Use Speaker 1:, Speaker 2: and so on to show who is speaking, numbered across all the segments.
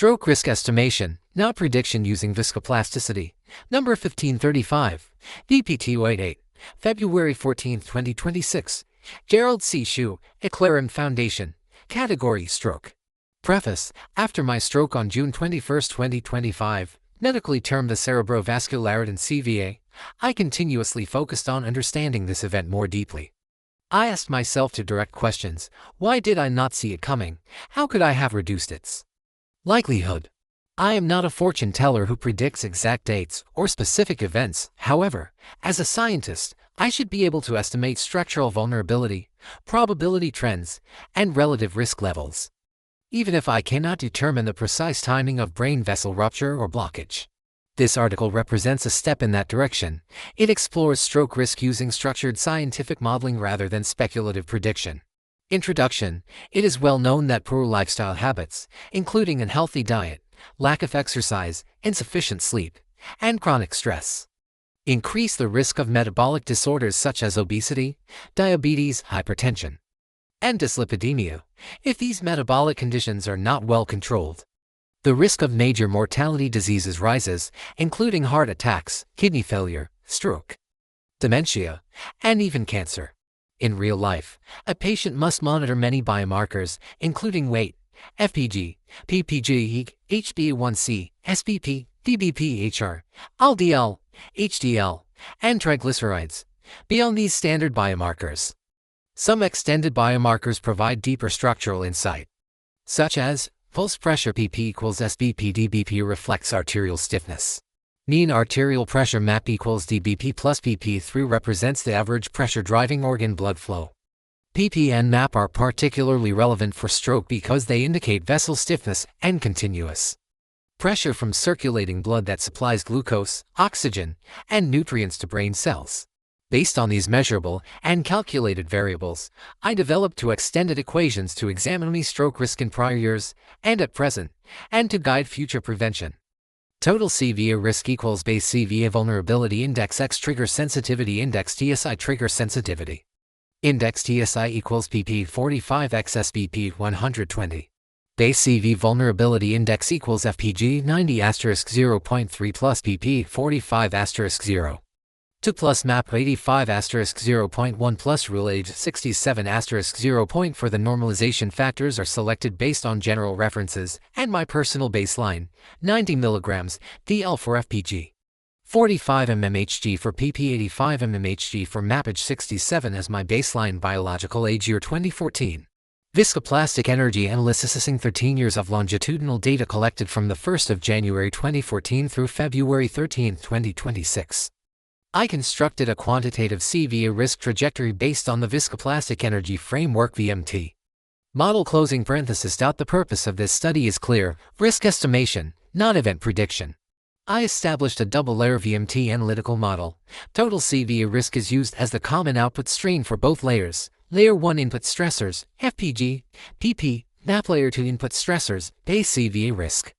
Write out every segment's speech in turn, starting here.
Speaker 1: Stroke risk estimation, not prediction using viscoplasticity. Number 1535. VPT 88. February 14, 2026. Gerald C. EclaireMD Foundation. Category Stroke. Preface. After my stroke on June 21, 2025, medically termed the Cerebrovascular Accident (CVA), I continuously focused on understanding this event more deeply. I asked myself two direct questions. Why did I not see it coming? How could I have reduced its likelihood? I am not a fortune teller who predicts exact dates or specific events. However, as a scientist, I should be able to estimate structural vulnerability, probability trends, and relative risk levels, even if I cannot determine the precise timing of brain vessel rupture or blockage. This article represents a step in that direction. It explores stroke risk using structured scientific modeling rather than speculative prediction. Introduction. It is well known that poor lifestyle habits, including an unhealthy diet, lack of exercise, insufficient sleep, and chronic stress, increase the risk of metabolic disorders such as obesity, diabetes, hypertension, and dyslipidemia. If these metabolic conditions are not well controlled, the risk of major mortality diseases rises, including heart attacks, kidney failure, stroke, dementia, and even cancer. In real life, a patient must monitor many biomarkers, including weight, FPG, PPG, HbA1c, SBP, DBPHR, LDL, HDL, and triglycerides. Beyond these standard biomarkers, some extended biomarkers provide deeper structural insight, such as pulse pressure PP equals SBP, DBP reflects arterial stiffness. Mean arterial pressure MAP equals DBP plus PP3 represents the average pressure driving organ blood flow. PP and MAP are particularly relevant for stroke because they indicate vessel stiffness and continuous pressure from circulating blood that supplies glucose, oxygen, and nutrients to brain cells. Based on these measurable and calculated variables, I developed two extended equations to examine stroke risk in prior years and at present, and to guide future prevention. Total CVA risk equals base CVA vulnerability index x trigger sensitivity index TSI trigger sensitivity index TSI equals PP45 x SBP 120. Base CV vulnerability index equals FPG 90 *0.3 plus PP45 *0. 2 plus MAP 85 *0.1 plus rule age 67 *0. For the normalization factors are selected based on general references and my personal baseline, 90 mg DL for FPG, 45 mmHg for PP, 85 mmHg for MAP, age 67 as my baseline, biological age year 2014. Viscoplastic energy analysis assessing 13 years of longitudinal data collected from the 1st of January 2014 through February 13, 2026. I constructed a quantitative CVA risk trajectory based on the viscoplastic energy framework VMT model. Closing parenthesis. The purpose of this study is clear: risk estimation, not event prediction. I established a double-layer VMT analytical model. Total CVA risk is used as the common output strain for both layers. Layer 1 input stressors, FPG, PP, MAP. Layer 2 input stressors, base CVA risk,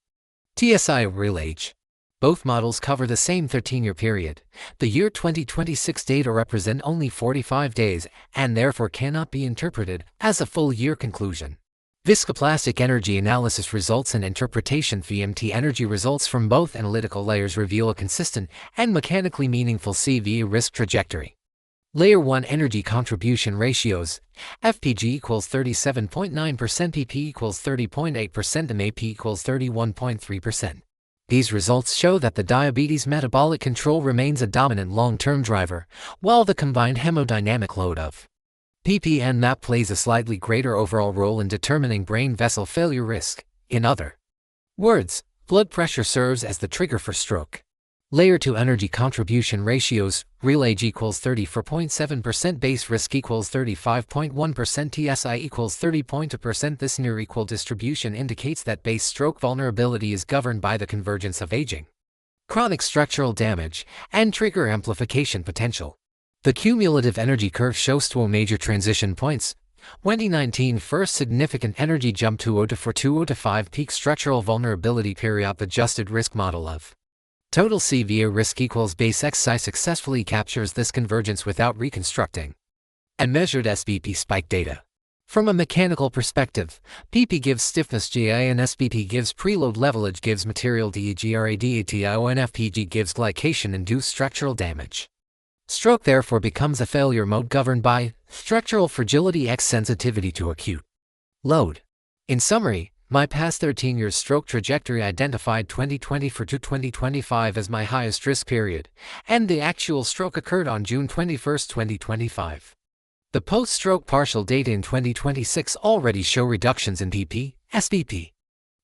Speaker 1: TSI, real age. Both models cover the same 13-year period. The year 2026 data represent only 45 days and therefore cannot be interpreted as a full-year conclusion. Viscoplastic energy analysis results and interpretation. VMT energy results from both analytical layers reveal a consistent and mechanically meaningful CVA risk trajectory. Layer 1 energy contribution ratios, FPG equals 37.9%, PP equals 30.8%, and MAP equals 31.3%. These results show that the diabetes metabolic control remains a dominant long-term driver, while the combined hemodynamic load of PP and MAP plays a slightly greater overall role in determining brain vessel failure risk. In other words, blood pressure serves as the trigger for stroke. Layer 2 energy contribution ratios, real age equals 34.7%, base risk equals 35.1%, TSI equals 30.2%. This near equal distribution indicates that base stroke vulnerability is governed by the convergence of aging, chronic structural damage, and trigger amplification potential. The cumulative energy curve shows two major transition points. 2019 first significant energy jump 2004-2005 peak structural vulnerability period. Adjusted risk model of total CVA risk equals base XI successfully captures this convergence without reconstructing and measured SBP spike data. From a mechanical perspective, PP gives stiffness GI and SPP gives preload levelage gives material DEGRADATIO and FPG gives glycation-induced structural damage. Stroke therefore becomes a failure mode governed by structural fragility x sensitivity to acute load. In summary, my past 13 years stroke trajectory identified 2024 to 2025 as my highest risk period, and the actual stroke occurred on June 21, 2025. The post-stroke partial data in 2026 already show reductions in PP, SPP,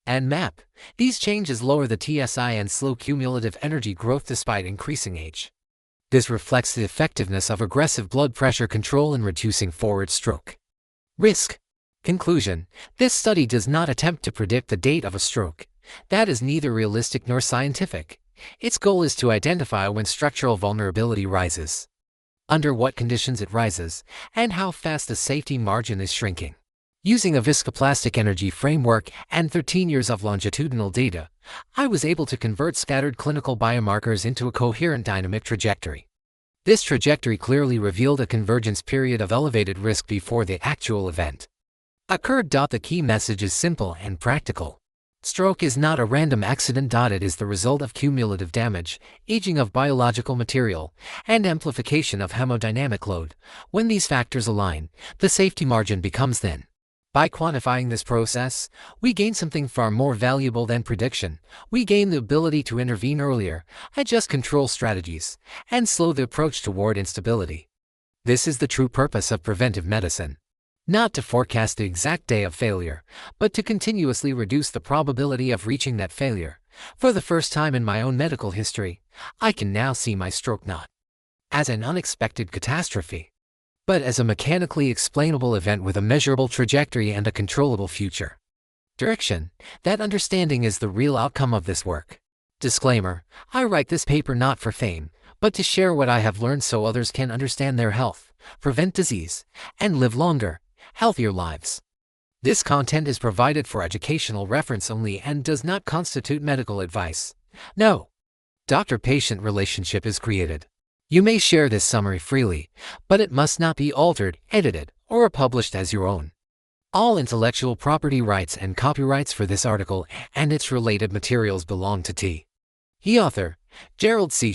Speaker 1: and MAP. These changes lower the TSI and slow cumulative energy growth despite increasing age. This reflects the effectiveness of aggressive blood pressure control in reducing forward stroke risk. Conclusion: this study does not attempt to predict the date of a stroke. That is neither realistic nor scientific. Its goal is to identify when structural vulnerability rises, under what conditions it rises, and how fast the safety margin is shrinking. Using a viscoplastic energy framework and 13 years of longitudinal data, I was able to convert scattered clinical biomarkers into a coherent dynamic trajectory. This trajectory clearly revealed a convergence period of elevated risk before the actual event occurred. The key message is simple and practical. Stroke is not a random accident. It is the result of cumulative damage, aging of biological material, and amplification of hemodynamic load. When these factors align, the safety margin becomes thin. By quantifying this process, we gain something far more valuable than prediction. We gain the ability to intervene earlier, adjust control strategies, and slow the approach toward instability. This is the true purpose of preventive medicine. Not to forecast the exact day of failure, but to continuously reduce the probability of reaching that failure. For the first time in my own medical history, I can now see my stroke not as an unexpected catastrophe, but as a mechanically explainable event with a measurable trajectory and a controllable future direction. That understanding is the real outcome of this work. Disclaimer: I write this paper not for fame, but to share what I have learned so others can understand their health, prevent disease, and live longer, healthier lives. This content is provided for educational reference only and does not constitute medical advice. No doctor-patient relationship is created. You may share this summary freely, but it must not be altered, edited, or published as your own. All intellectual property rights and copyrights for this article and its related materials belong to T. He author, Gerald C.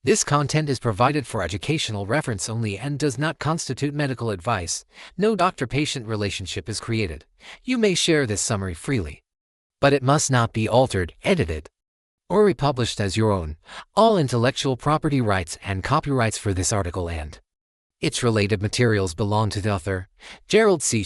Speaker 1: This content is provided for educational reference only and does not constitute medical advice. No doctor-patient relationship is created. You may share this summary freely, but it must not be altered, edited, or republished as your own. All intellectual property rights and copyrights for this article and its related materials belong to the author, Gerald C.